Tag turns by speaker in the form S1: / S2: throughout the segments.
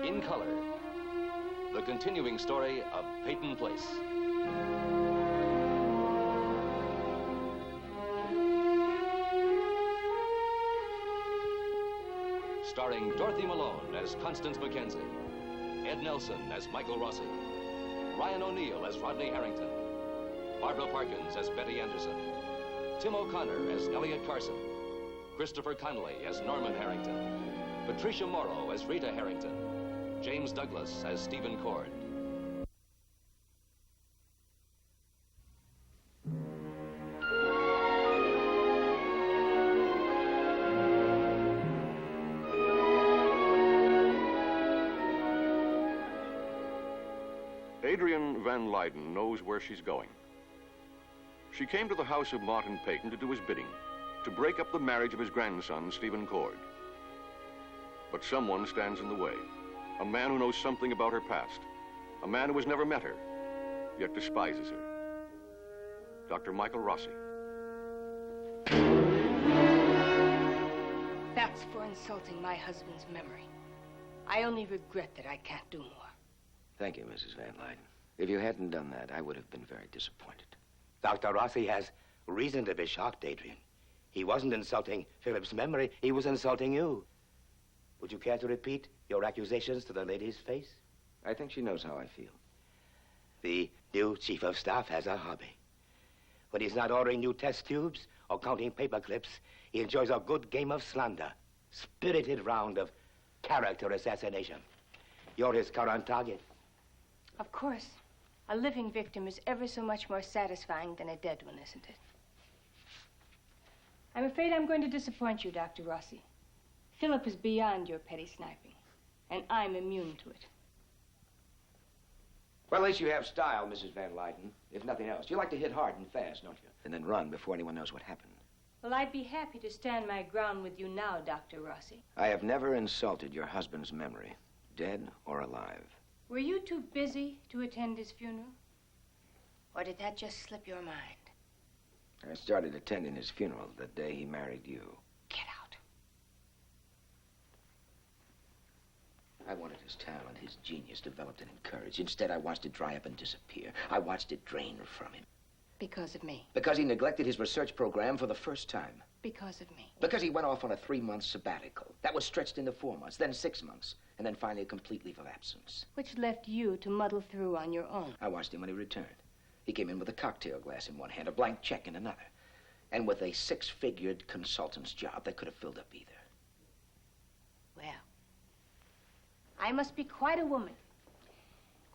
S1: In color, the continuing story of Peyton Place. Starring Dorothy Malone as Constance Mackenzie, Ed Nelson as Michael Rossi, Ryan O'Neal as Rodney Harrington, Barbara Parkins as Betty Anderson, Tim O'Connor as Elliot Carson, Christopher Connolly as Norman Harrington, Patricia Morrow as Rita Harrington, James Douglas as Stephen Cord.
S2: Adrienne Van Leyden knows where she's going. She came to the house of Martin Peyton to do his bidding, to break up the marriage of his grandson, Stephen Cord. But someone stands in the way. A man who knows something about her past. A man who has never met her, yet despises her. Dr. Michael Rossi.
S3: That's for insulting my husband's memory. I only regret that I can't do more.
S4: Thank you, Mrs. Van Leyden. If you hadn't done that, I would have been very disappointed.
S5: Dr. Rossi has reason to be shocked, Adrienne. He wasn't insulting Philip's memory, he was insulting you. Would you care to repeat your accusations to the lady's face?
S4: I think she knows how I feel.
S5: The new chief of staff has a hobby. When he's not ordering new test tubes or counting paper clips, he enjoys a good game of slander. Spirited round of character assassination. You're his current target.
S3: Of course. A living victim is ever so much more satisfying than a dead one, isn't it? I'm afraid I'm going to disappoint you, Dr. Rossi. Philip is beyond your petty sniping, and I'm immune to it.
S4: Well, at least you have style, Mrs. Van Leyden, if nothing else. You like to hit hard and fast, don't you? And then run before anyone knows what happened.
S3: Well, I'd be happy to stand my ground with you now, Dr. Rossi.
S4: I have never insulted your husband's memory, dead or alive.
S3: Were you too busy to attend his funeral? Or did that just slip your mind?
S4: I started attending his funeral the day he married you.
S3: Get out.
S4: I wanted his talent, his genius developed and encouraged. Instead, I watched it dry up and disappear. I watched it drain from him.
S3: Because of me.
S4: Because he neglected his research program for the first time.
S3: Because of me.
S4: Because he went off on a 3-month sabbatical. That was stretched into 4 months, then 6 months, and then finally a complete leave of absence.
S3: Which left you to muddle through on your own.
S4: I watched him when he returned. He came in with a cocktail glass in one hand, a blank check in another, and with a 6-figured consultant's job that could have filled up either.
S3: Well, I must be quite a woman.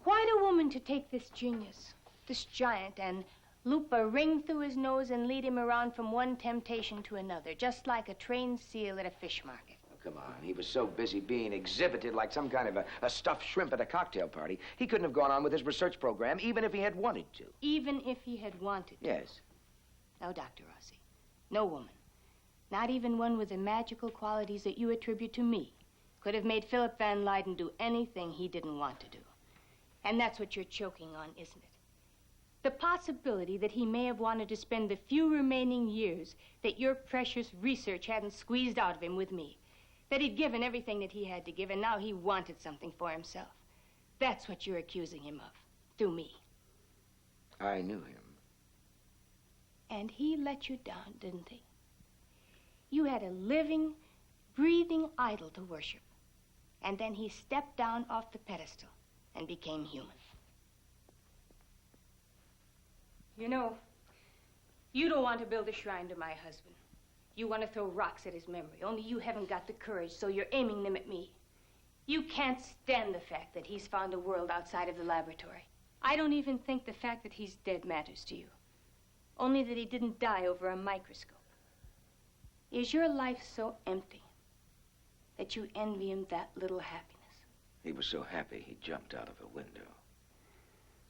S3: Quite a woman to take this genius, this giant, and loop a ring through his nose and lead him around from one temptation to another, just like a trained seal at a fish market.
S4: Oh, come on. He was so busy being exhibited like some kind of a stuffed shrimp at a cocktail party, he couldn't have gone on with his research program even if he had wanted to.
S3: Even if he had wanted to?
S4: Yes.
S3: No, Dr. Rossi. No woman, not even one with the magical qualities that you attribute to me, could have made Philip Van Leyden do anything he didn't want to do. And that's what you're choking on, isn't it? The possibility that he may have wanted to spend the few remaining years that your precious research hadn't squeezed out of him with me. That he'd given everything that he had to give, and now he wanted something for himself. That's what you're accusing him of, through me.
S4: I knew him.
S3: And he let you down, didn't he? You had a living, breathing idol to worship. And then he stepped down off the pedestal and became human. You know, you don't want to build a shrine to my husband. You want to throw rocks at his memory, only you haven't got the courage, so you're aiming them at me. You can't stand the fact that he's found a world outside of the laboratory. I don't even think the fact that he's dead matters to you. Only that he didn't die over a microscope. Is your life so empty that you envy him that little happiness?
S4: He was so happy he jumped out of a window.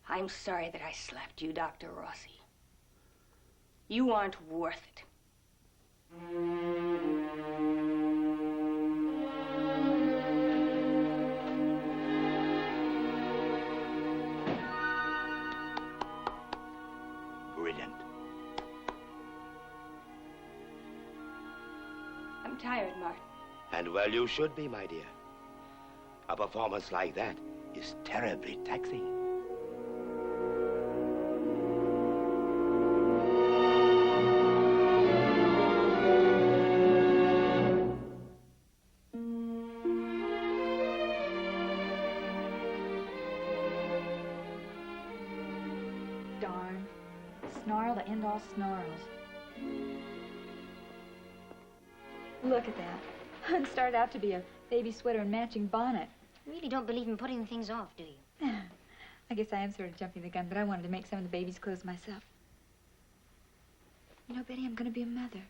S3: I'm sorry that I slapped you, Dr. Rossi. You aren't worth it.
S5: Brilliant.
S3: I'm tired, Martin.
S5: And well, you should be, my dear. A performance like that is terribly taxing.
S6: Darn. Snarl to end all snarls. Look at that. It started out to be a baby sweater and matching bonnet.
S7: You really don't believe in putting things off, do you?
S6: I guess I am sort of jumping the gun, but I wanted to make some of the baby's clothes myself. You know, Betty, I'm going to be a mother.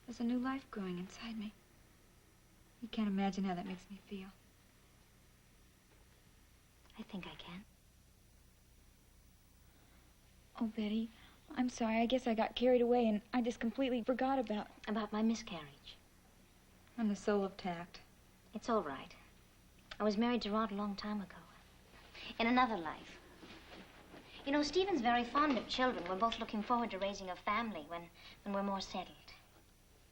S6: There's a new life growing inside me. You can't imagine how that makes me feel.
S7: I think I can.
S6: Oh, Betty, I'm sorry. I guess I got carried away and I just completely forgot about...
S7: About my miscarriage.
S6: I'm the soul of tact.
S7: It's all right. I was married to Rod a long time ago. In another life. You know, Stephen's very fond of children. We're both looking forward to raising a family when we're more settled.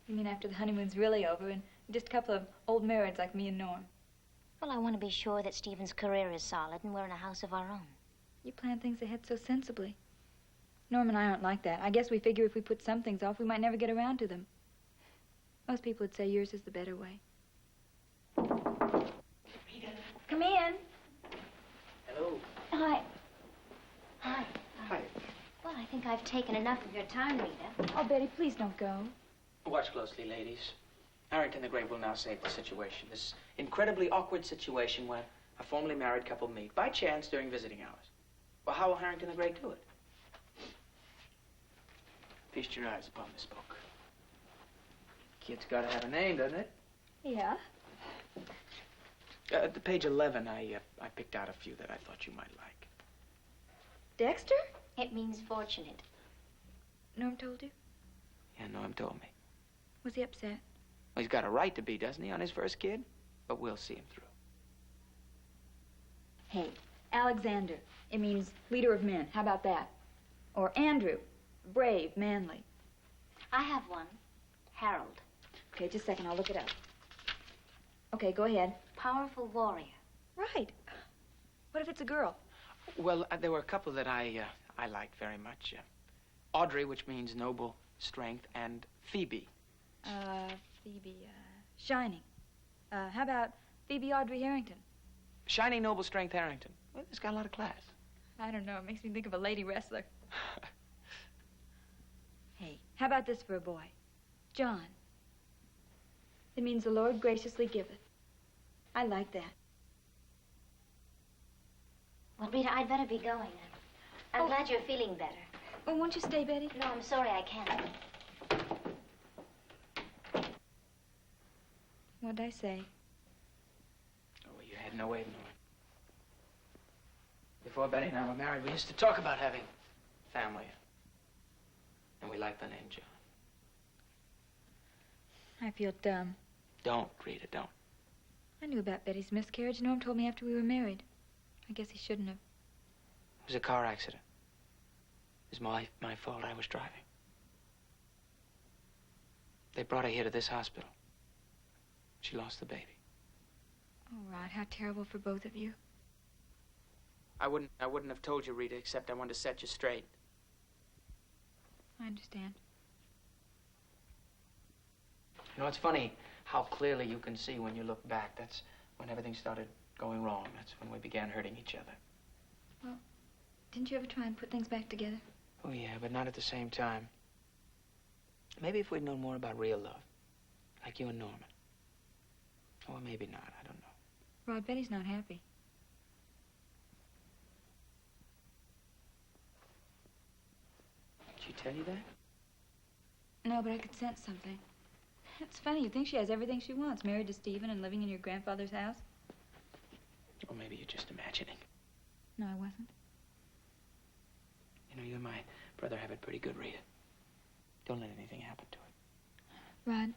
S6: You mean after the honeymoon's really over and just a couple of old marrieds like me and Norm?
S7: Well, I want to be sure that Stephen's career is solid and we're in a house of our own.
S6: You plan things ahead so sensibly. Norm and I aren't like that. I guess we figure if we put some things off, we might never get around to them. Most people would say yours is the better way.
S5: Rita.
S6: Come in.
S5: Hello.
S6: Hi.
S7: Hi.
S5: Hi.
S7: Well, I think I've taken enough of your time, Rita.
S6: Oh, Betty, please don't go.
S8: Watch closely, ladies. Harrington the Great will now save the situation. This incredibly awkward situation where a formerly married couple meet by chance during visiting hours. Well, how will Harrington the Great do it? Feast your eyes upon this book. Kid's got to have a name, doesn't it?
S6: Yeah?
S8: At the page 11, I picked out a few that I thought you might like.
S6: Dexter?
S7: It means fortunate.
S6: Norm told you?
S8: Yeah, Norm told me.
S6: Was he upset?
S8: Well, he's got a right to be, doesn't he, on his first kid? But we'll see him through.
S6: Hey, Alexander. It means leader of men. How about that? Or Andrew. Brave, manly.
S7: I have one. Harold.
S6: Okay, just a second. I'll look it up. Okay, go ahead.
S7: Powerful warrior.
S6: Right. What if it's a girl?
S8: Well, there were a couple that I liked very much. Audrey, which means noble strength, and Phoebe.
S6: Phoebe, Shining. How about Phoebe Audrey Harrington?
S8: Shining Noble Strength Harrington. Well, it's got a lot of class.
S6: I don't know. It makes me think of a lady wrestler. Hey, how about this for a boy? John. It means the Lord graciously giveth. I like that.
S7: Well, Rita, I'd better be going. I'm glad you're feeling better.
S6: Oh, won't you stay, Betty?
S7: No, I'm sorry I can't.
S6: What'd I say?
S8: Oh, well, you had no way of knowing. Before Betty and I were married, we used to talk about having family. And we liked the name John.
S6: I feel dumb.
S8: Don't, Rita, don't.
S6: I knew about Betty's miscarriage. Norm told me after we were married. I guess he shouldn't have.
S8: It was a car accident. It was my fault. I was driving. They brought her here to this hospital. She lost the baby.
S6: Oh, Rod, how terrible for both of you.
S8: I wouldn't have told you, Rita, except I wanted to set you straight.
S6: I understand.
S8: You know, it's funny how clearly you can see when you look back. That's when everything started going wrong. That's when we began hurting each other.
S6: Well, didn't you ever try and put things back together?
S8: Oh, yeah, but not at the same time. Maybe if we'd known more about real love, like you and Norman. Or maybe not, I don't know.
S6: Rod, Betty's not happy.
S8: Did she tell you that?
S6: No, but I could sense something. It's funny, you think she has everything she wants, married to Stephen and living in your grandfather's house?
S8: Or maybe you're just imagining.
S6: No, I wasn't.
S8: You know, you and my brother have it pretty good, Rita. Don't let anything happen to it.
S6: Rod,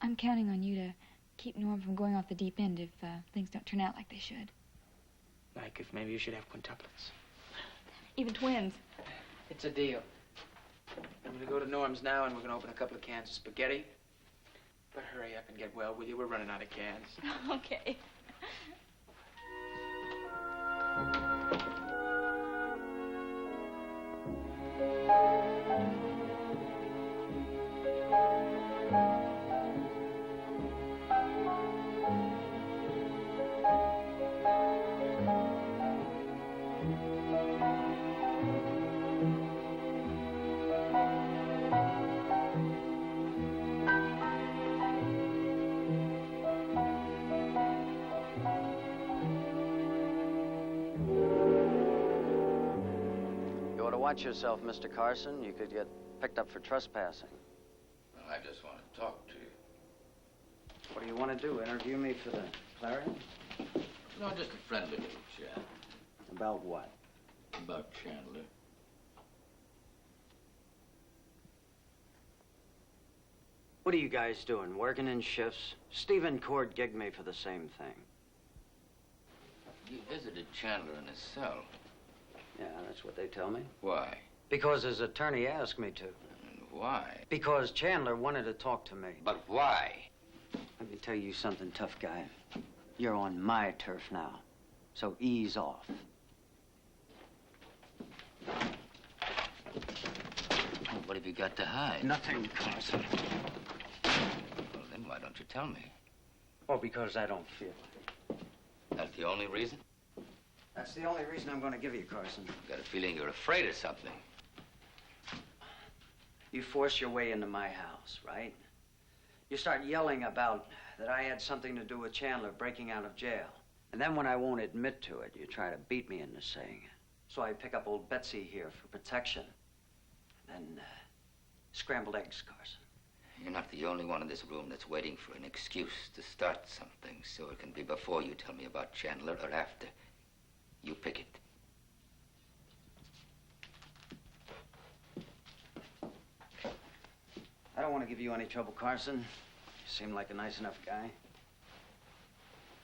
S6: I'm counting on you to keep Norm from going off the deep end if things don't turn out like they should.
S8: Like if maybe you should have quintuplets.
S6: Even twins.
S8: It's a deal. I'm gonna go to Norm's now and we're gonna open a couple of cans of spaghetti. But hurry up and get well with you. We're running out of cans.
S6: Okay.
S9: watch yourself, Mr. Carson. You could get picked up for trespassing.
S10: Well, I just want to talk to you.
S9: What do you want to do? Interview me for the Clarion?
S10: No, just a friendly little chat.
S9: About what?
S10: About Chandler.
S9: What are you guys doing? Working in shifts? Stephen Cord gigged me for the same thing.
S10: You visited Chandler in his cell.
S9: Yeah, that's what they tell me.
S10: Why?
S9: Because his attorney asked me to.
S10: And why?
S9: Because Chandler wanted to talk to me.
S10: But why?
S9: Let me tell you something, tough guy. You're on my turf now, so ease off.
S10: What have you got to hide?
S9: Nothing, Carson.
S10: Well, then why don't you tell me?
S9: Oh, because I don't feel it.
S10: That's the only reason?
S9: That's the only reason I'm going to give you, Carson.
S10: I've got a feeling you're afraid of something.
S9: You force your way into my house, right? You start yelling about that I had something to do with Chandler breaking out of jail. And then when I won't admit to it, you try to beat me into saying it. So I pick up old Betsy here for protection. And then, scrambled eggs, Carson.
S10: You're not the only one in this room that's waiting for an excuse to start something, so it can be before you tell me about Chandler or after. You pick it.
S9: I don't want to give you any trouble, Carson. You seem like a nice enough guy.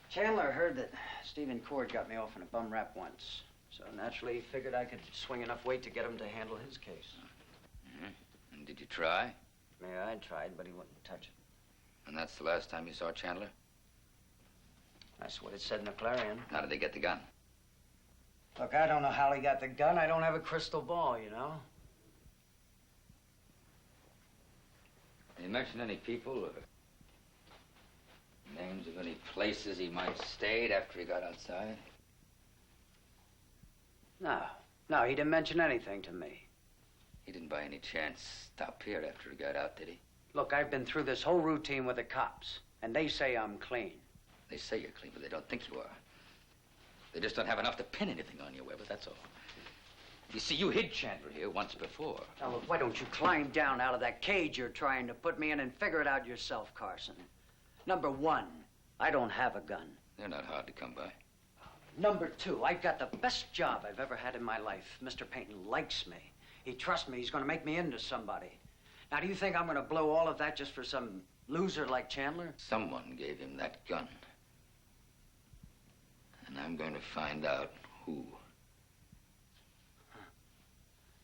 S9: Chandler heard that Stephen Cord got me off in a bum rap once. So naturally, he figured I could swing enough weight to get him to handle his case.
S10: Mm-hmm. And did you try?
S9: Yeah, I tried, but he wouldn't touch it.
S10: And that's the last time you saw Chandler?
S9: That's what it said in the Clarion.
S10: How did they get the gun?
S9: Look, I don't know how he got the gun. I don't have a crystal ball, you know?
S10: Did he mention any people or names of any places he might have stayed after he got outside?
S9: No, he didn't mention anything to me.
S10: He didn't by any chance stop here after he got out, did he?
S9: Look, I've been through this whole routine with the cops, and they say I'm clean.
S10: They say you're clean, but they don't think you are. They just don't have enough to pin anything on you with, that's all. You see, you hid Chandler here once before.
S9: Now, look, why don't you climb down out of that cage you're trying to put me in and figure it out yourself, Carson? Number one, I don't have a gun.
S10: They're not hard to come by.
S9: Number two, I've got the best job I've ever had in my life. Mr. Peyton likes me. He trusts me. He's going to make me into somebody. Now, do you think I'm going to blow all of that just for some loser like Chandler?
S10: Someone gave him that gun. And I'm going to find out who.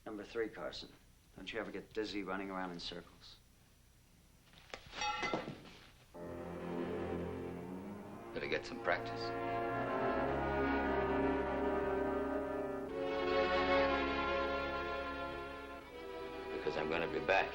S9: Number three, Carson. Don't you ever get dizzy running around in circles?
S10: Better get some practice. Because I'm going to be back.